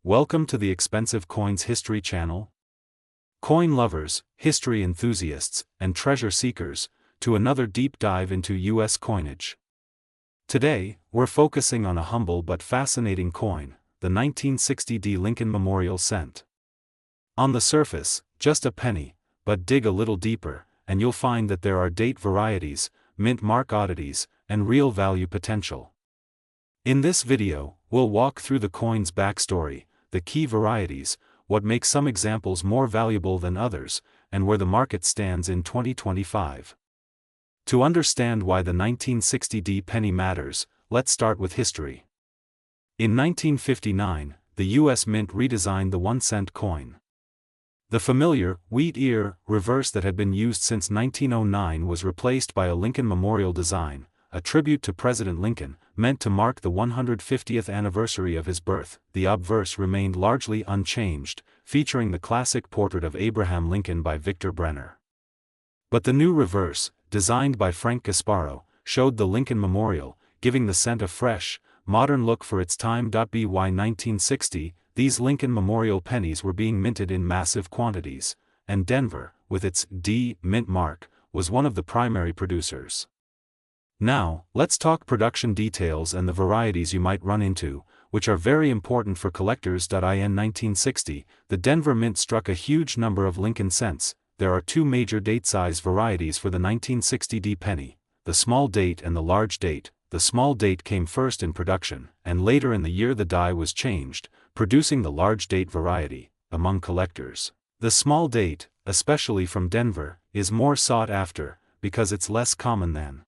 Welcome to the Expensive Coins History channel. Coin lovers, history enthusiasts, and treasure seekers, to another deep dive into U.S. coinage. Today, we're focusing on a humble but fascinating coin, the 1960 Lincoln Memorial Cent. On the surface, just a penny, but dig a little deeper, and you'll find that there are date varieties, mint mark oddities, and real value potential. In this video, we'll walk through the coin's backstory, the key varieties, what makes some examples more valuable than others, and where the market stands in 2025. To understand why the 1960 penny matters, let's start with history. In 1959, the U.S. Mint redesigned the 1-cent coin. The familiar wheat ear reverse that had been used since 1909 was replaced by a Lincoln Memorial design, a tribute to President Lincoln, meant to mark the 150th anniversary of his birth. The obverse remained largely unchanged, featuring the classic portrait of Abraham Lincoln by Victor Brenner. But the new reverse, designed by Frank Gasparo, showed the Lincoln Memorial, giving the cent a fresh, modern look for its time. By 1960, these Lincoln Memorial pennies were being minted in massive quantities, and Denver, with its D mint mark, was one of the primary producers. Now, let's talk production details and the varieties you might run into, which are very important for collectors. In 1960, the Denver Mint struck a huge number of Lincoln cents. There are two major date-size varieties for the 1960 penny, the small date and the large date. The small date came first in production, and later in the year the die was changed, producing the large date variety. Among collectors, the small date, especially from Denver, is more sought after, because it's less common than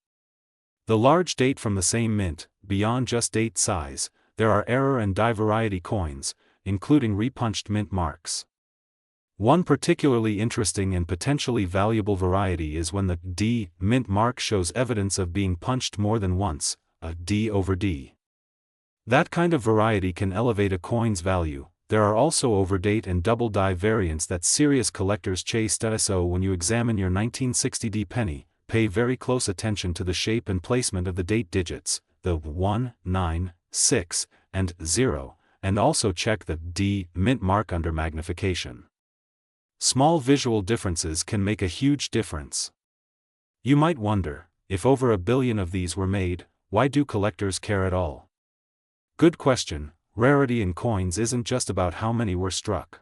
the large date. From the same mint, beyond just date size, there are error and die variety coins, including repunched mint marks. One particularly interesting and potentially valuable variety is when the D mint mark shows evidence of being punched more than once, a D over D. That kind of variety can elevate a coin's value. There are also overdate and double die variants that serious collectors chase. So when you examine your 1960 penny, pay very close attention to the shape and placement of the date digits, the 1, 9, 6, and 0, and also check the D mint mark under magnification. Small visual differences can make a huge difference. You might wonder, if over 1 billion of these were made, why do collectors care at all? Good question. Rarity in coins isn't just about how many were struck.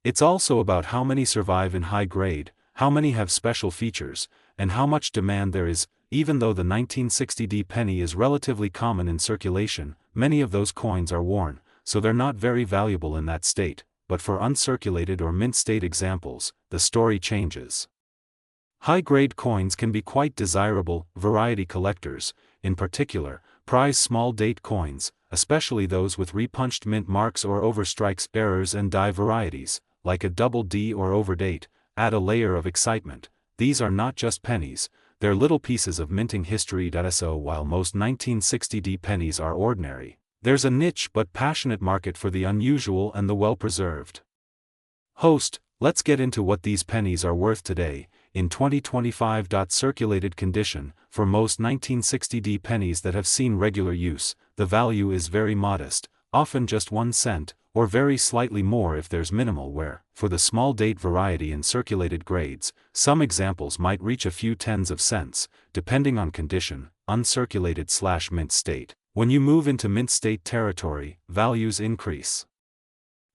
It's also about how many survive in high grade, how many have special features, and how much demand there is. Even though the 1960 penny is relatively common in circulation, many of those coins are worn, so they're not very valuable in that state. But for uncirculated or mint state examples, the story changes. High-grade coins can be quite desirable. Variety collectors, in particular, prize small date coins, especially those with repunched mint marks or overstrikes. Errors and die varieties, like a double D or overdate, add a layer of excitement. These are not just pennies, they're little pieces of minting history. So while most 1960 pennies are ordinary, there's a niche but passionate market for the unusual and the well-preserved. Host, let's get into what these pennies are worth today, in 2025. Circulated condition, for most 1960 pennies that have seen regular use, the value is very modest, often just 1 cent, or very slightly more if there's minimal wear. For the small date variety in circulated grades, some examples might reach a few tens of cents, depending on condition, uncirculated/mint state. When you move into mint state territory, values increase.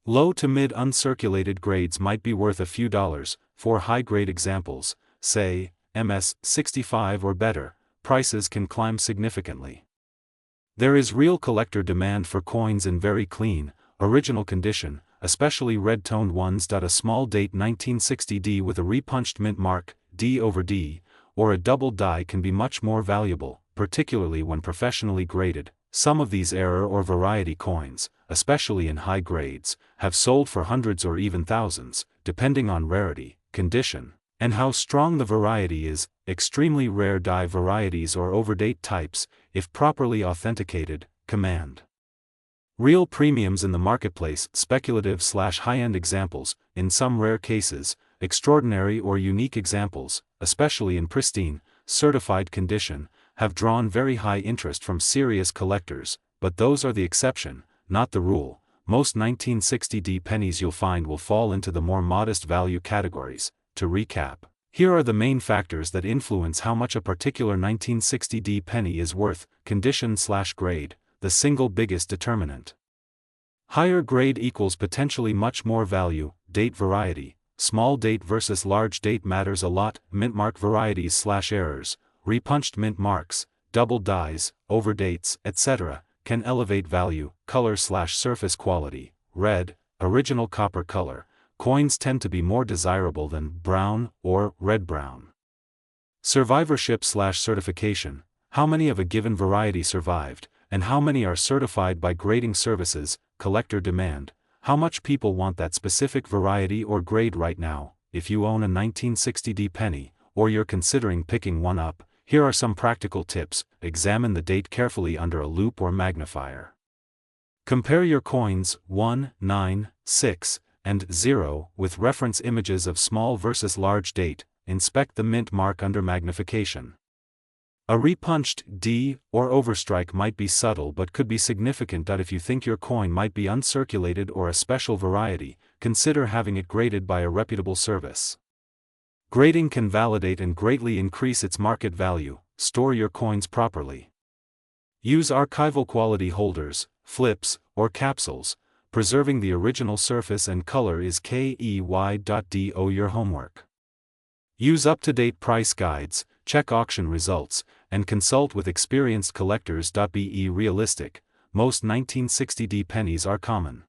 Low to mid uncirculated grades might be worth a few dollars. For high-grade examples, say, MS 65 or better, prices can climb significantly. There is real collector demand for coins in very clean, original condition, especially red-toned ones. A small date 1960 with a repunched mint mark, D over D, or a double die can be much more valuable, particularly when professionally graded. Some of these error or variety coins, especially in high grades, have sold for hundreds or even thousands, depending on rarity, condition, and how strong the variety is. Extremely rare die varieties or overdate types, if properly authenticated, command real premiums in the marketplace. Speculative/high-end examples, in some rare cases, extraordinary or unique examples, especially in pristine, certified condition, have drawn very high interest from serious collectors, but those are the exception, not the rule. most 1960D pennies you'll find will fall into the more modest value categories. To recap, here are the main factors that influence how much a particular 1960D penny is worth. Condition/grade, the single biggest determinant. Higher grade equals potentially much more value. Date variety, small date versus large date matters a lot. Mint mark varieties/errors, repunched mint marks, double dyes, overdates, etc., can elevate value. Color/surface quality, red, original copper color, coins tend to be more desirable than brown or red-brown. Survivorship/certification, how many of a given variety survived, and how many are certified by grading services. Collector demand, how much people want that specific variety or grade right now. If you own a 1960D penny, or you're considering picking one up, here are some practical tips. Examine the date carefully under a loupe or magnifier. Compare your coins 1, 9, 6, and 0 with reference images of small versus large date. Inspect the mint mark under magnification. A repunched D or overstrike might be subtle but could be significant. If you think your coin might be uncirculated or a special variety, consider having it graded by a reputable service. Grading can validate and greatly increase its market value. Store your coins properly. Use archival quality holders, flips, or capsules. Preserving the original surface and color is key. Do your homework. Use up-to-date price guides, check auction results, and consult with experienced collectors. Be realistic, most 1960D pennies are common.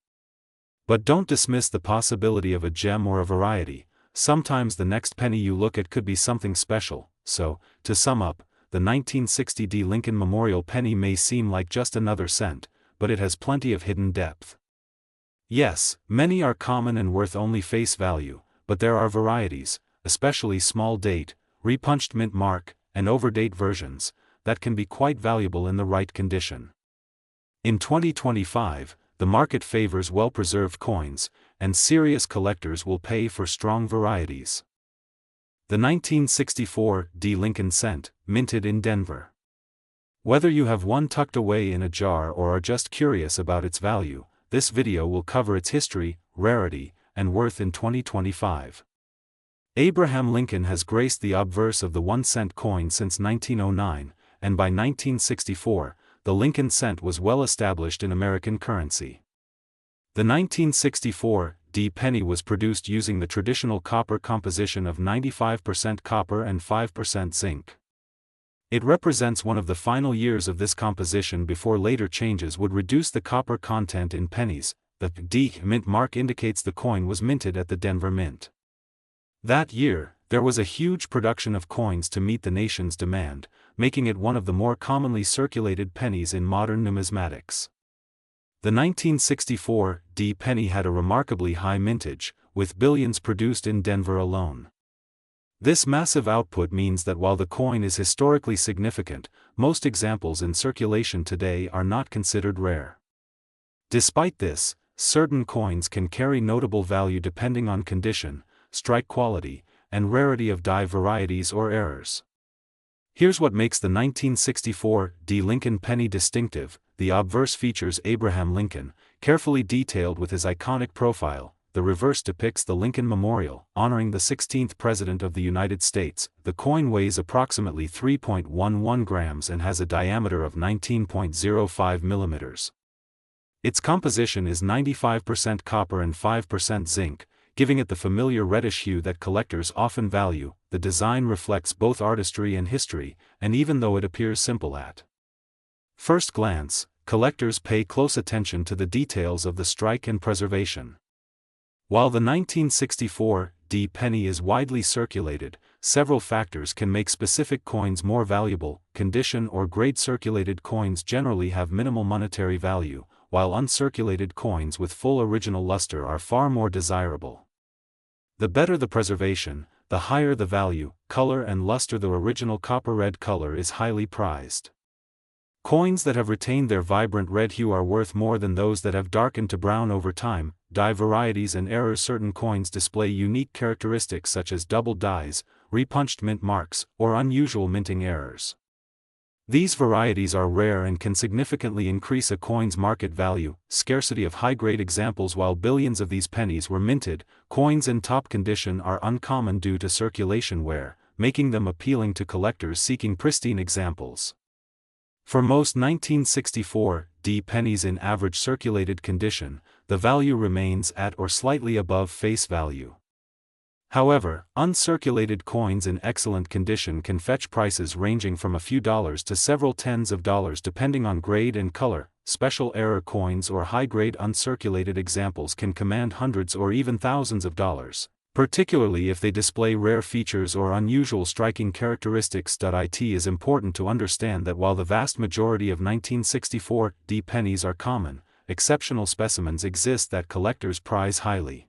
But don't dismiss the possibility of a gem or a variety. Sometimes the next penny you look at could be something special. So, to sum up, the 1960D Lincoln Memorial penny may seem like just another cent, but it has plenty of hidden depth. Yes, many are common and worth only face value, but there are varieties, especially small date, repunched mint mark, and overdate versions, that can be quite valuable in the right condition. In 2025, the market favors well-preserved coins, and serious collectors will pay for strong varieties. The 1964D Lincoln Cent, minted in Denver. Whether you have one tucked away in a jar or are just curious about its value, this video will cover its history, rarity, and worth in 2025. Abraham Lincoln has graced the obverse of the 1-cent coin since 1909, and by 1964, the Lincoln cent was well established in American currency. The 1964D penny was produced using the traditional copper composition of 95% copper and 5% zinc. It represents one of the final years of this composition before later changes would reduce the copper content in pennies. The D mint mark indicates the coin was minted at the Denver Mint. That year, there was a huge production of coins to meet the nation's demand, making it one of the more commonly circulated pennies in modern numismatics. The 1964D penny had a remarkably high mintage, with billions produced in Denver alone. This massive output means that while the coin is historically significant, most examples in circulation today are not considered rare. Despite this, certain coins can carry notable value depending on condition, strike quality, and rarity of die varieties or errors. Here's what makes the 1964D Lincoln penny distinctive. The obverse features Abraham Lincoln, carefully detailed with his iconic profile. The reverse depicts the Lincoln Memorial, honoring the 16th President of the United States. The coin weighs approximately 3.11 grams and has a diameter of 19.05 millimeters. Its composition is 95% copper and 5% zinc, giving it the familiar reddish hue that collectors often value. The design reflects both artistry and history, and even though it appears simple at first glance, collectors pay close attention to the details of the strike and preservation. While the 1964D penny is widely circulated, several factors can make specific coins more valuable. Condition or grade. Circulated coins generally have minimal monetary value, while uncirculated coins with full original luster are far more desirable. The better the preservation, the higher the value. Color and luster. The original copper red color is highly prized. Coins that have retained their vibrant red hue are worth more than those that have darkened to brown over time. Die varieties and errors. Certain coins display unique characteristics such as double dyes, repunched mint marks, or unusual minting errors. These varieties are rare and can significantly increase a coin's market value. Scarcity of high-grade examples. While billions of these pennies were minted, coins in top condition are uncommon due to circulation wear, making them appealing to collectors seeking pristine examples. For most 1964-D pennies in average circulated condition, the value remains at or slightly above face value. However, uncirculated coins in excellent condition can fetch prices ranging from a few dollars to several tens of dollars depending on grade and color. Special error coins or high-grade uncirculated examples can command hundreds or even thousands of dollars, particularly if they display rare features or unusual striking characteristics. It is important to understand that while the vast majority of 1964-D pennies are common, exceptional specimens exist that collectors prize highly.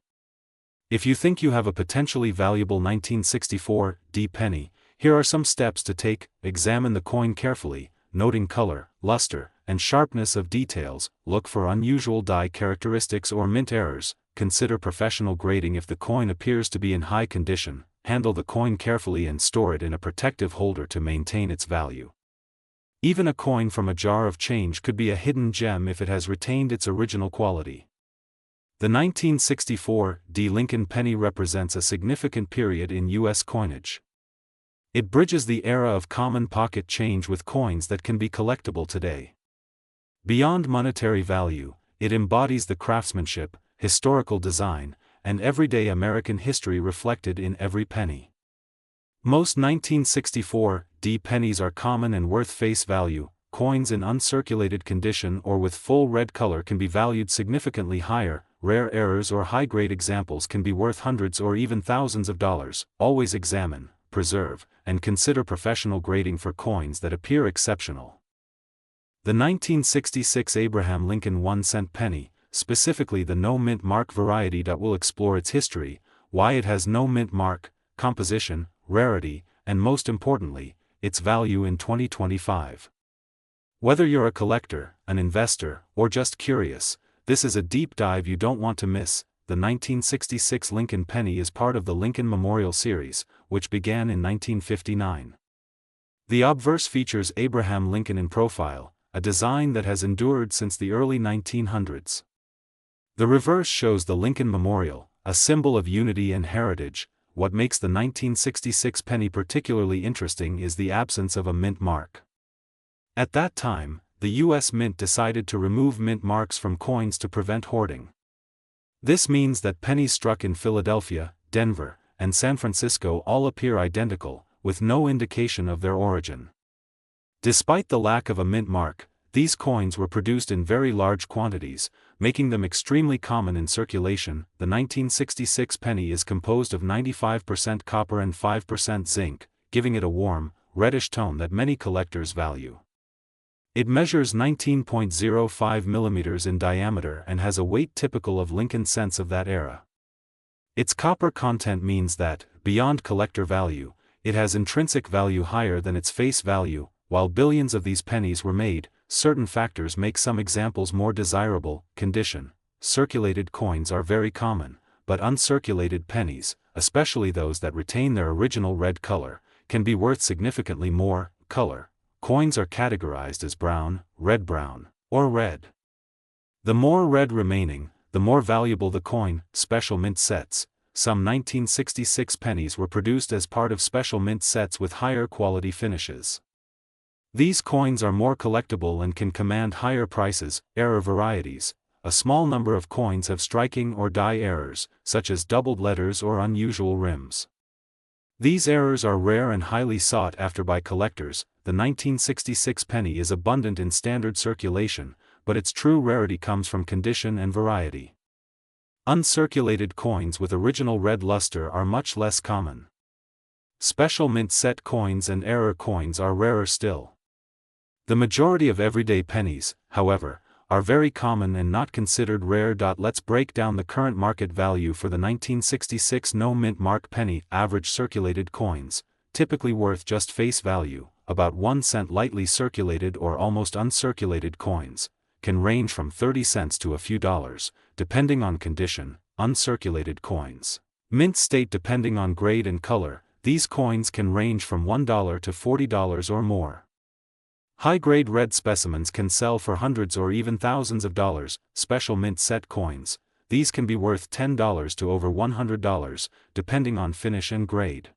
If you think you have a potentially valuable 1964-D penny, here are some steps to take. Examine the coin carefully, noting color, luster, and sharpness of details. Look for unusual die characteristics or mint errors. Consider professional grading if the coin appears to be in high condition. Handle the coin carefully and store it in a protective holder to maintain its value. Even a coin from a jar of change could be a hidden gem if it has retained its original quality. The 1964-D Lincoln penny represents a significant period in U.S. coinage. It bridges the era of common pocket change with coins that can be collectible today. Beyond monetary value, it embodies the craftsmanship, historical design, and everyday American history reflected in every penny. Most 1964-D pennies are common and worth face value. Coins in uncirculated condition or with full red color can be valued significantly higher. Rare errors or high-grade examples can be worth hundreds or even thousands of dollars. Always examine, preserve, and consider professional grading for coins that appear exceptional. The 1966 Abraham Lincoln 1-cent penny, specifically the no mint mark variety. Will explore its history, why it has no mint mark, composition, rarity, and most importantly, its value in 2025. Whether you're a collector, an investor, or just curious, this is a deep dive you don't want to miss. The 1966 Lincoln penny is part of the Lincoln Memorial Series, which began in 1959. The obverse features Abraham Lincoln in profile, a design that has endured since the early 1900s. The reverse shows the Lincoln Memorial, a symbol of unity and heritage. What makes the 1966 penny particularly interesting is the absence of a mint mark. At that time, the U.S. Mint decided to remove mint marks from coins to prevent hoarding. This means that pennies struck in Philadelphia, Denver, and San Francisco all appear identical, with no indication of their origin. Despite the lack of a mint mark, these coins were produced in very large quantities, making them extremely common in circulation. The 1966 penny is composed of 95% copper and 5% zinc, giving it a warm, reddish tone that many collectors value. It measures 19.05 millimeters in diameter and has a weight typical of Lincoln cents of that era. Its copper content means that, beyond collector value, it has intrinsic value higher than its face value. While billions of these pennies were made, certain factors make some examples more desirable. Condition. Circulated coins are very common, but uncirculated pennies, especially those that retain their original red color, can be worth significantly more. Color. Coins are categorized as brown, red-brown, or red. The more red remaining, the more valuable the coin. Special mint sets. Some 1966 pennies were produced as part of special mint sets with higher quality finishes. These coins are more collectible and can command higher prices. Error varieties. A small number of coins have striking or die errors, such as doubled letters or unusual rims. These errors are rare and highly sought after by collectors. The 1966 penny is abundant in standard circulation, but its true rarity comes from condition and variety. Uncirculated coins with original red luster are much less common. Special mint set coins and error coins are rarer still. The majority of everyday pennies, however, are very common and not considered rare. Let's break down the current market value for the 1966 no mint mark penny. Average circulated coins, typically worth just face value, about 1 cent. Lightly circulated or almost uncirculated coins, can range from 30 cents to a few dollars, depending on condition. Uncirculated coins, mint state. Depending on grade and color, these coins can range from $1 to $40 or more. High-grade red specimens can sell for hundreds or even thousands of dollars. Special mint set coins. These can be worth $10 to over $100, depending on finish and grade.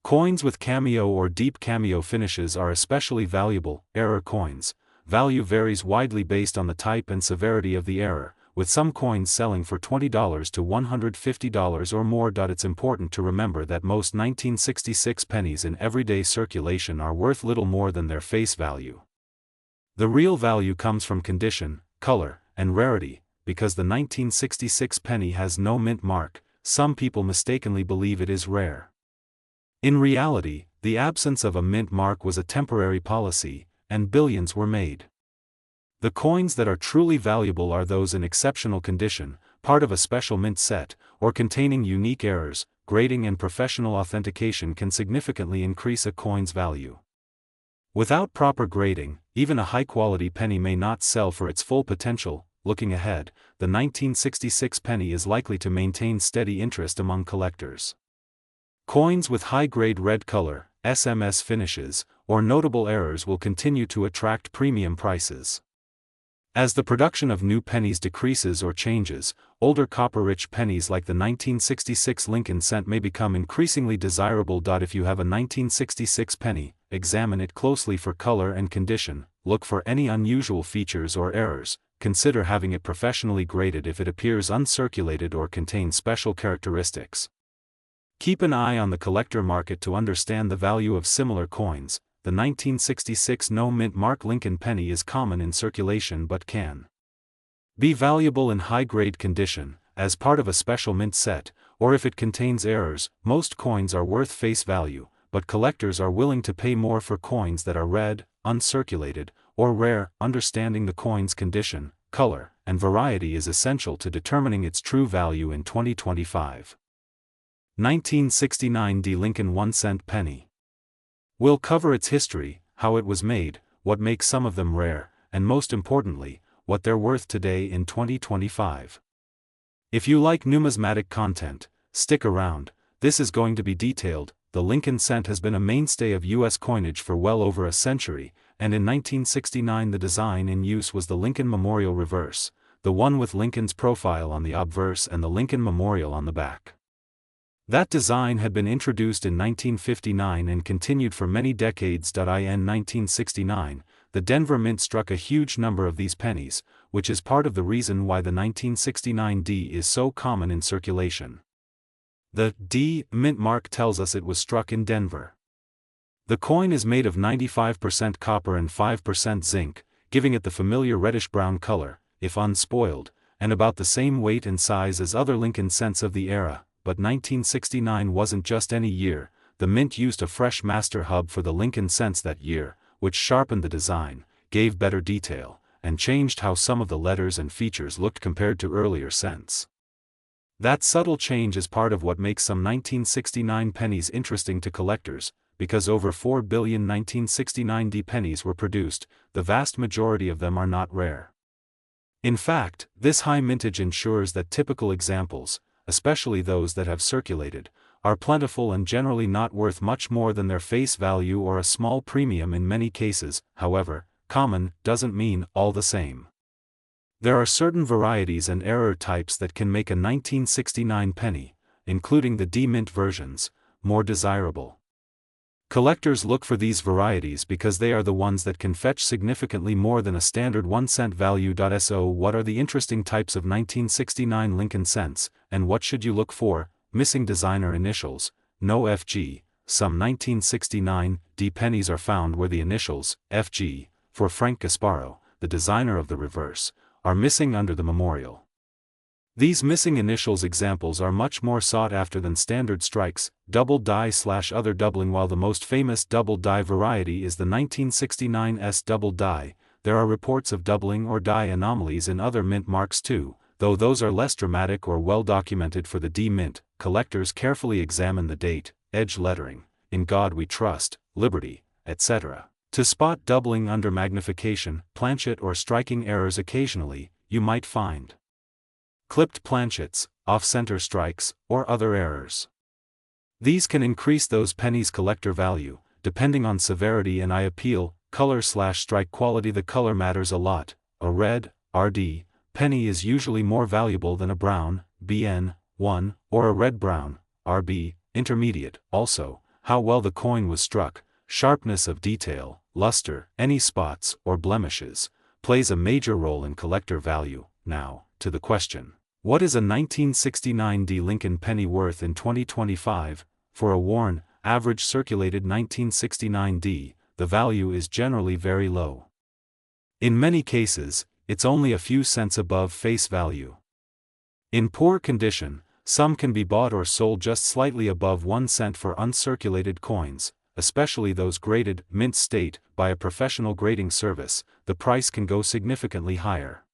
Coins with cameo or deep cameo finishes are especially valuable. Error coins. Value varies widely based on the type and severity of the error, with some coins selling for $20 to $150 or more. It's important to remember that most 1966 pennies in everyday circulation are worth little more than their face value. The real value comes from condition, color, and rarity. Because the 1966 penny has no mint mark, some people mistakenly believe it is rare. In reality, the absence of a mint mark was a temporary policy, and billions were made. The coins that are truly valuable are those in exceptional condition, part of a special mint set, or containing unique errors. Grading and professional authentication can significantly increase a coin's value. Without proper grading, even a high-quality penny may not sell for its full potential. Looking ahead, the 1966 penny is likely to maintain steady interest among collectors. Coins with high-grade red color, SMS finishes, or notable errors will continue to attract premium prices. As the production of new pennies decreases or changes, older copper-rich pennies like the 1966 Lincoln cent may become increasingly desirable. If you have a 1966 penny, examine it closely for color and condition, look for any unusual features or errors, consider having it professionally graded if it appears uncirculated or contains special characteristics. Keep an eye on the collector market to understand the value of similar coins. The 1966 no mint mark Lincoln penny is common in circulation but can be valuable in high-grade condition, as part of a special mint set, or if it contains errors. Most coins are worth face value, but collectors are willing to pay more for coins that are red, uncirculated, or rare. Understanding the coin's condition, color, and variety is essential to determining its true value in 2025. 1969 D Lincoln 1-cent penny. We'll cover its history, how it was made, what makes some of them rare, and most importantly, what they're worth today in 2025. If you like numismatic content, stick around. This is going to be detailed. The Lincoln cent has been a mainstay of U.S. coinage for well over a century, and in 1969 the design in use was the Lincoln Memorial reverse, the one with Lincoln's profile on the obverse and the Lincoln Memorial on the back. That design had been introduced in 1959 and continued for many decades. In 1969, the Denver Mint struck a huge number of these pennies, which is part of the reason why the 1969 D is so common in circulation. The D mint mark tells us it was struck in Denver. The coin is made of 95% copper and 5% zinc, giving it the familiar reddish-brown color, if unspoiled, and about the same weight and size as other Lincoln cents of the era. But 1969 wasn't just any year. The mint used a fresh master hub for the Lincoln cents that year, which sharpened the design, gave better detail, and changed how some of the letters and features looked compared to earlier cents. That subtle change is part of what makes some 1969 pennies interesting to collectors. Because over 4 billion 1969 D pennies were produced, the vast majority of them are not rare. In fact, this high mintage ensures that typical examples, especially those that have circulated, are plentiful and generally not worth much more than their face value or a small premium in many cases. However, common doesn't mean all the same. There are certain varieties and error types that can make a 1969 penny, including the D-mint versions, more desirable. Collectors look for these varieties because they are the ones that can fetch significantly more than a standard 1-cent value. So what are the interesting types of 1969 Lincoln cents, and what should you look for? Missing designer initials, no FG. Some 1969 D pennies are found where the initials, FG, for Frank Gasparo, the designer of the reverse, are missing under the memorial. These missing initials examples are much more sought after than standard strikes, double die/other doubling. While the most famous double die variety is the 1969 S double die, there are reports of doubling or die anomalies in other mint marks too, though those are less dramatic or well documented for the D mint. Collectors carefully examine the date, edge lettering, "In God We Trust," "Liberty," etc. to spot doubling under magnification, planchet or striking errors. Occasionally, you might find clipped planchets, off-center strikes, or other errors. These can increase those pennies' collector value, depending on severity, and I appeal, color/strike quality. The color matters a lot. A red, RD, penny is usually more valuable than a brown, BN1, or a red-brown, RB, intermediate. Also, how well the coin was struck, sharpness of detail, luster, any spots or blemishes, plays a major role in collector value. Now, to the question. What is a 1969 D Lincoln penny worth in 2025? For a worn, average circulated 1969 D, the value is generally very low. In many cases, it's only a few cents above face value. In poor condition, some can be bought or sold just slightly above 1 cent for uncirculated coins, especially those graded, mint state, by a professional grading service. The price can go significantly higher.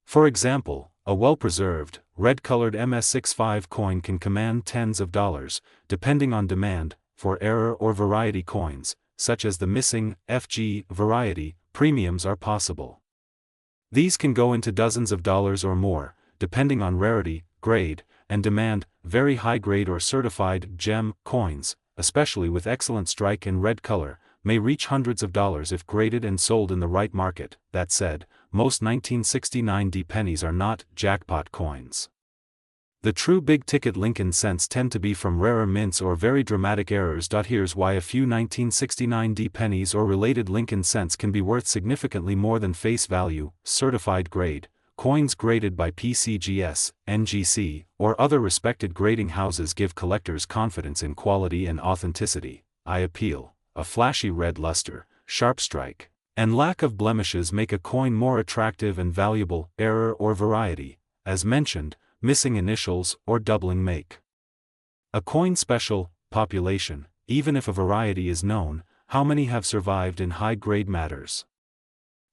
For example, a well-preserved, red-colored MS65 coin can command tens of dollars, depending on demand. For error or variety coins, such as the missing FG variety, premiums are possible. These can go into dozens of dollars or more, depending on rarity, grade, and demand. Very high-grade or certified gem coins, especially with excellent strike and red color, may reach hundreds of dollars if graded and sold in the right market. That said, most 1969 D pennies are not jackpot coins. The true big-ticket Lincoln cents tend to be from rarer mints or very dramatic errors. Here's why a few 1969 D pennies or related Lincoln cents can be worth significantly more than face value. Certified grade. Coins graded by PCGS, NGC, or other respected grading houses give collectors confidence in quality and authenticity. Eye appeal, a flashy red luster, sharp strike, and lack of blemishes make a coin more attractive and valuable. Error or variety, as mentioned, missing initials or doubling make a coin special. Population, even if a variety is known, how many have survived in high grade matters.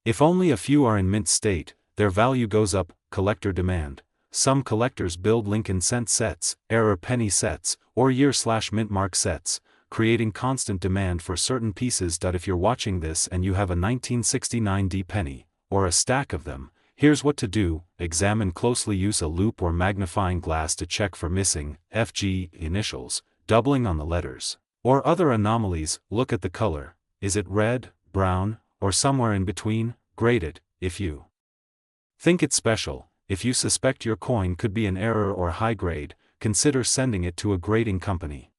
If only a few are in mint state, their value goes up. Collector demand. Some collectors build Lincoln cent sets, error penny sets, or year/mint mark sets, creating constant demand for certain pieces. If you're watching this and you have a 1969 D penny, or a stack of them, here's what to do. Examine closely. Use a loupe or magnifying glass to check for missing FG initials, doubling on the letters, or other anomalies. Look at the color. Is it red, brown, or somewhere in between? Grade it, if you think it's special. If you suspect your coin could be an error or high grade, consider sending it to a grading company.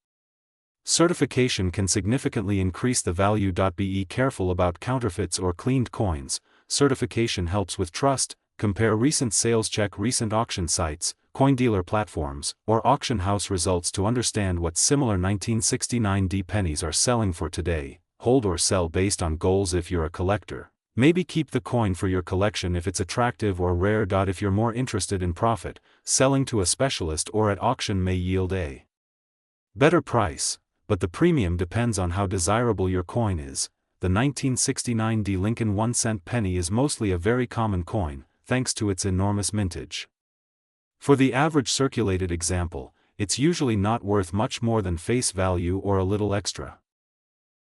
Certification can significantly increase the value. Be careful about counterfeits or cleaned coins. Certification helps with trust. Compare recent sales, check recent auction sites, coin dealer platforms, or auction house results to understand what similar 1969 D pennies are selling for today. Hold or sell based on goals. If you're a collector, maybe keep the coin for your collection if it's attractive or rare. If you're more interested in profit, selling to a specialist or at auction may yield a better price, but the premium depends on how desirable your coin is. The 1969 D Lincoln 1 cent penny is mostly a very common coin, thanks to its enormous mintage. For the average circulated example, it's usually not worth much more than face value or a little extra.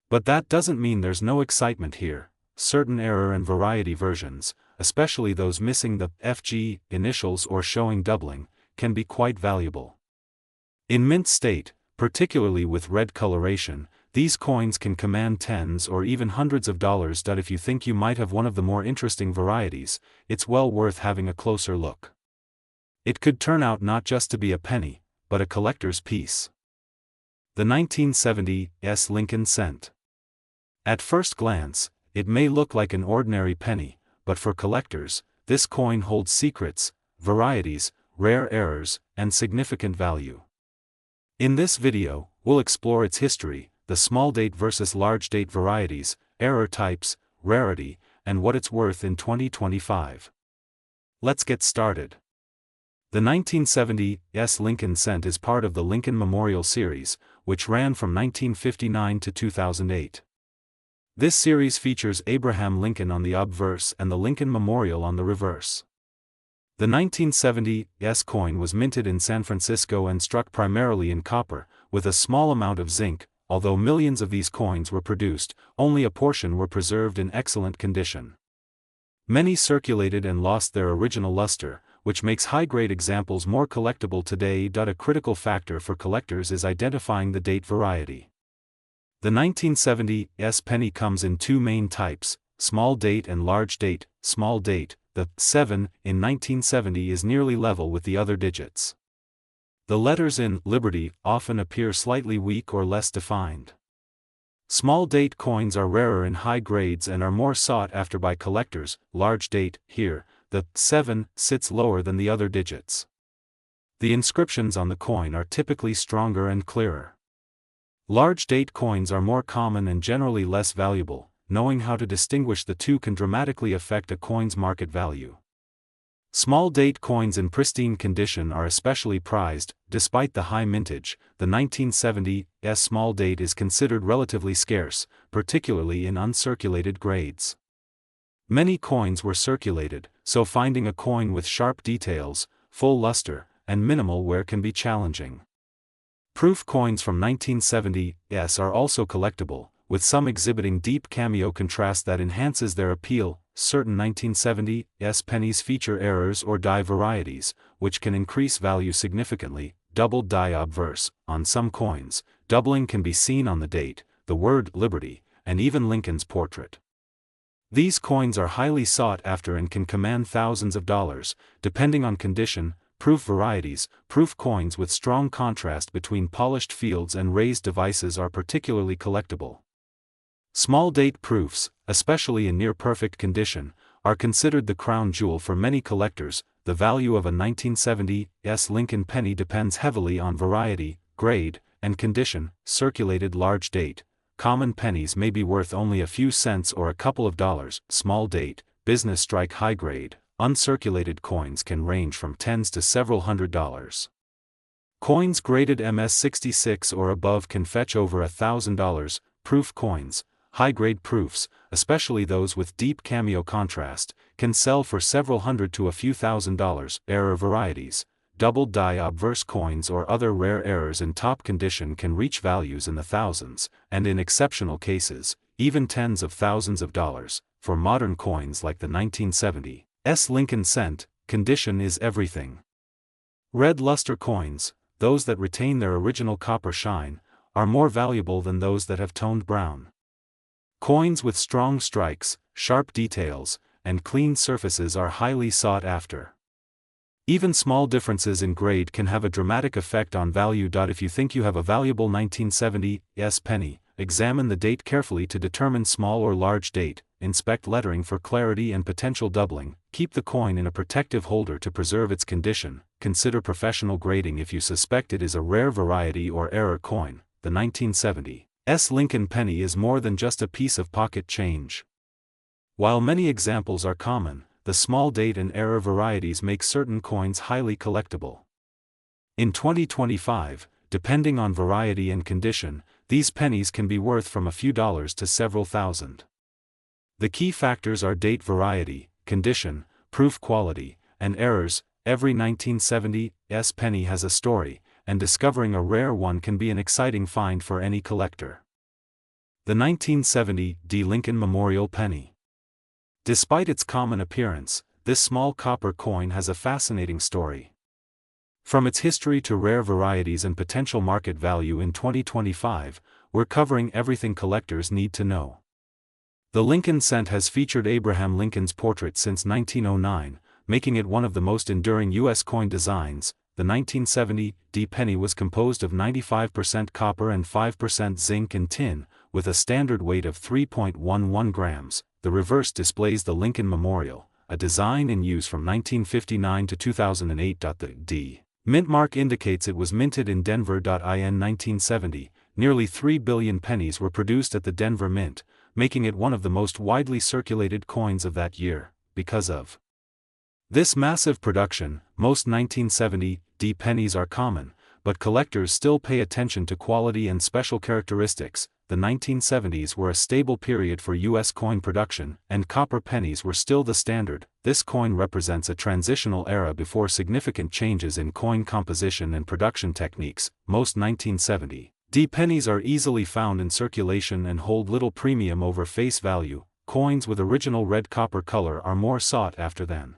But that doesn't mean there's no excitement here. Certain error and variety versions, especially those missing the FG initials or showing doubling, can be quite valuable. In mint state, particularly with red coloration, these coins can command tens or even hundreds of dollars. If you think you might have one of the more interesting varieties, it's well worth having a closer look. It could turn out not just to be a penny, but a collector's piece. The 1970 S Lincoln cent. At first glance, it may look like an ordinary penny, but for collectors, this coin holds secrets, varieties, rare errors, and significant value. In this video, we'll explore its history, the small date versus large date varieties, error types, rarity, and what it's worth in 2025. Let's get started. The 1970 S Lincoln cent is part of the Lincoln Memorial series, which ran from 1959 to 2008. This series features Abraham Lincoln on the obverse and the Lincoln Memorial on the reverse. The 1970 S coin was minted in San Francisco and struck primarily in copper, with a small amount of zinc. Although millions of these coins were produced, only a portion were preserved in excellent condition. Many circulated and lost their original luster, which makes high-grade examples more collectible today. A critical factor for collectors is identifying the date variety. The 1970s penny comes in two main types, small date and large date. Small date, the 7 in 1970 is nearly level with the other digits. The letters in Liberty often appear slightly weak or less defined. Small date coins are rarer in high grades and are more sought after by collectors. Large date, here, the 7 sits lower than the other digits. The inscriptions on the coin are typically stronger and clearer. Large date coins are more common and generally less valuable. Knowing how to distinguish the two can dramatically affect a coin's market value. Small date coins in pristine condition are especially prized. Despite the high mintage, the 1970s small date is considered relatively scarce, particularly in uncirculated grades. Many coins were circulated, so finding a coin with sharp details, full luster, and minimal wear can be challenging. Proof coins from 1970s are also collectible, with some exhibiting deep cameo contrast that enhances their appeal. Certain 1970s pennies feature errors or die varieties, which can increase value significantly. Doubled die obverse. On some coins, doubling can be seen on the date, the word Liberty, and even Lincoln's portrait. These coins are highly sought after and can command thousands of dollars, depending on condition. Proof varieties. Proof coins with strong contrast between polished fields and raised devices are particularly collectible. Small date proofs, especially in near-perfect condition, are considered the crown jewel for many collectors. The value of a 1970s Lincoln penny depends heavily on variety, grade, and condition. Circulated large date. Common pennies may be worth only a few cents or a couple of dollars. Small date, business strike high grade. Uncirculated coins can range from tens to several $100s. Coins graded MS66 or above can fetch over $1,000. Proof coins. High-grade proofs, especially those with deep cameo contrast, can sell for several hundred to a few $1,000s. Error varieties. Doubled die obverse coins or other rare errors in top condition can reach values in the thousands, and in exceptional cases, even tens of thousands of dollars. For modern coins like the 1970s Lincoln cent, condition is everything. Red luster coins, those that retain their original copper shine, are more valuable than those that have toned brown. Coins with strong strikes, sharp details, and clean surfaces are highly sought after. Even small differences in grade can have a dramatic effect on value. If you think you have a valuable 1970s penny, examine the date carefully to determine small or large date. Inspect lettering for clarity and potential doubling. Keep the coin in a protective holder to preserve its condition. Consider professional grading if you suspect it is a rare variety or error coin. The 1970s Lincoln penny is more than just a piece of pocket change. While many examples are common, the small date and error varieties make certain coins highly collectible. In 2025, depending on variety and condition, these pennies can be worth from a few dollars to several thousand. The key factors are date variety, condition, proof quality, and errors. Every 1970s penny has a story, and discovering a rare one can be an exciting find for any collector. The 1970s Lincoln Memorial Penny. Despite its common appearance, this small copper coin has a fascinating story. From its history to rare varieties and potential market value in 2025, we're covering everything collectors need to know. The Lincoln cent has featured Abraham Lincoln's portrait since 1909, making it one of the most enduring U.S. coin designs. The 1970s penny was composed of 95% copper and 5% zinc and tin, with a standard weight of 3.11 grams. The reverse displays the Lincoln Memorial, a design in use from 1959 to 2008. The mint mark indicates it was minted in Denver. In 1970, nearly 3 billion pennies were produced at the Denver Mint, making it one of the most widely circulated coins of that year. Because of this massive production, most 1970s pennies are common, but collectors still pay attention to quality and special characteristics. The 1970s were a stable period for U.S. coin production, and copper pennies were still the standard. This coin represents a transitional era before significant changes in coin composition and production techniques. Most 1970s pennies are easily found in circulation and hold little premium over face value. Coins with original red copper color are more sought after than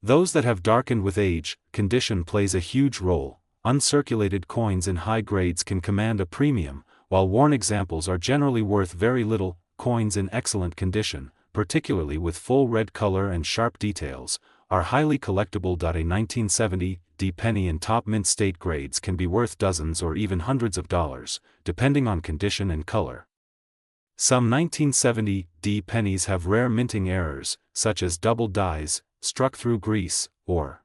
those that have darkened with age. Condition plays a huge role. Uncirculated coins in high grades can command a premium, while worn examples are generally worth very little. Coins in excellent condition, particularly with full red color and sharp details, are highly collectible. A 1970 penny in top mint state grades can be worth dozens or even hundreds of dollars, depending on condition and color. Some 1970 pennies have rare minting errors, such as double dies, struck through grease, or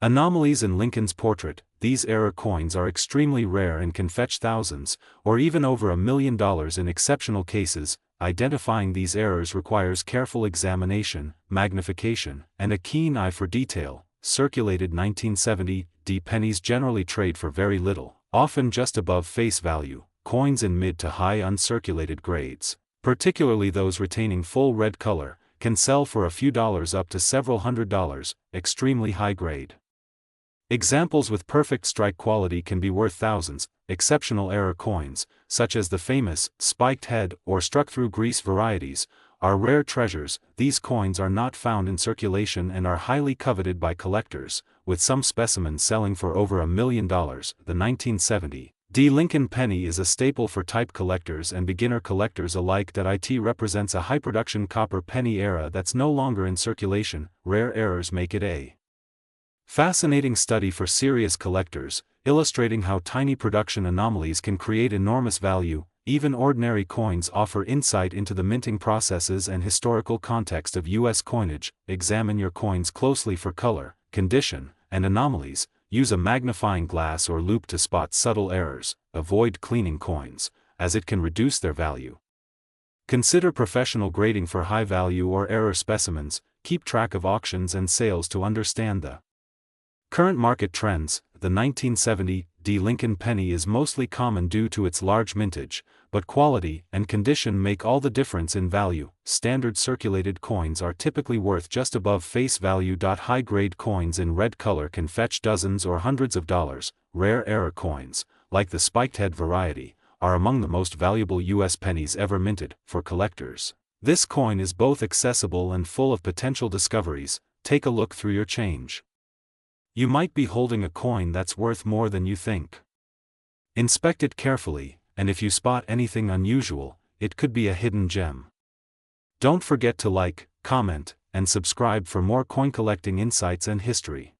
anomalies in Lincoln's portrait. These error coins are extremely rare and can fetch thousands, or even over $1 million in exceptional cases. Identifying these errors requires careful examination, magnification, and a keen eye for detail. Circulated 1970 pennies generally trade for very little, often just above face value. Coins in mid to high uncirculated grades, particularly those retaining full red color, can sell for a few dollars up to several $100s. Extremely high grade examples with perfect strike quality can be worth thousands. Exceptional error coins, such as the famous spiked head or struck through grease varieties, are rare treasures. These coins are not found in circulation and are highly coveted by collectors, with some specimens selling for over $1 million. The 1970 Lincoln penny is a staple for type collectors and beginner collectors alike. It represents a high-production copper penny era that's no longer in circulation. Rare errors make it a fascinating study for serious collectors, illustrating how tiny production anomalies can create enormous value. Even ordinary coins offer insight into the minting processes and historical context of U.S. coinage. Examine your coins closely for color, condition, and anomalies. Use a magnifying glass or loupe to spot subtle errors. Avoid cleaning coins, as it can reduce their value. Consider professional grading for high value or error specimens. Keep track of auctions and sales to understand the current market trends. The 1970 Lincoln penny is mostly common due to its large mintage, but quality and condition make all the difference in value. Standard circulated coins are typically worth just above face value. High-grade coins in red color can fetch dozens or hundreds of dollars. Rare error coins, like the spiked head variety, are among the most valuable U.S. pennies ever minted. For collectors, this coin is both accessible and full of potential discoveries. Take a look through your change. You might be holding a coin that's worth more than you think. Inspect it carefully, and if you spot anything unusual, it could be a hidden gem. Don't forget to like, comment, and subscribe for more coin collecting insights and history.